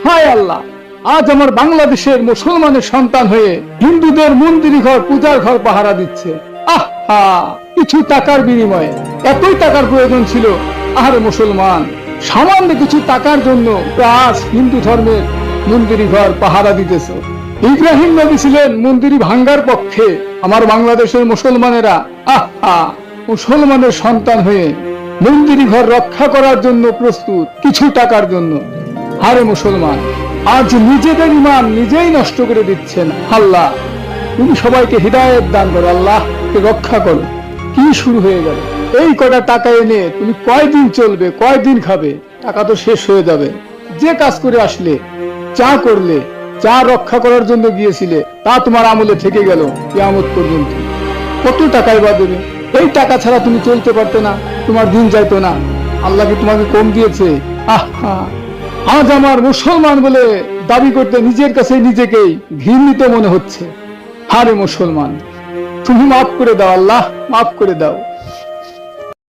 হায় আল্লাহ, আজ আমার বাংলাদেশের মুসলমানের সন্তান হয়ে হিন্দুদের মন্দির ঘর, পূজার ঘর পাহারা দিচ্ছে। আহা, কিছু টাকার বিনিময়ে এতই টাকার প্রয়োজন ছিল। আরে মুসলমান, সামান্য কিছু টাকার জন্য আজ হিন্দু ধর্মের মন্দির ঘর পাহারা দিতেছ। ইব্রাহিম নবী ছিলেন মন্দির ভাঙ্গার পক্ষে, আমার বাংলাদেশের মুসলমানেরা আহা, মুসলমানের সন্তান হয়ে মন্দির ঘর রক্ষা করার জন্য প্রস্তুত কিছু টাকার জন্য। আরে মুসলমান, আজ নিজেদের ইমান নিজেই নষ্ট করে দিচ্ছেন। আল্লাহ, তুমি সবাইকে হিদায়াত দান করো, আল্লাহ রক্ষা করো। কি শুরু হয়ে গেল? এই কটা টাকা এনে তুমি কয়দিন চলবে, কয়দিন খাবে? টাকা তো শেষ হয়ে যাবে। যে কাজ করে আসলে, যা করলে, যা রক্ষা করার জন্য গিয়েছিলে, তা তোমার আমলে থেকে গেল কিয়ামত পর্যন্ত। কত টাকাই বা দেবে? এই টাকা ছাড়া তুমি চলতে পারতে না, তোমার দিন যাইতো না। আল্লাহ কি তোমাকে কম দিয়েছে? আহা, আজ আমার মুসলমান বলে দাবি করতে নিজের কাছে নিজেকেই ঘৃণিত মনে হচ্ছে। আরে মুসলমান, তুমি মাফ করে দাও, আল্লাহ মাফ করে দাও।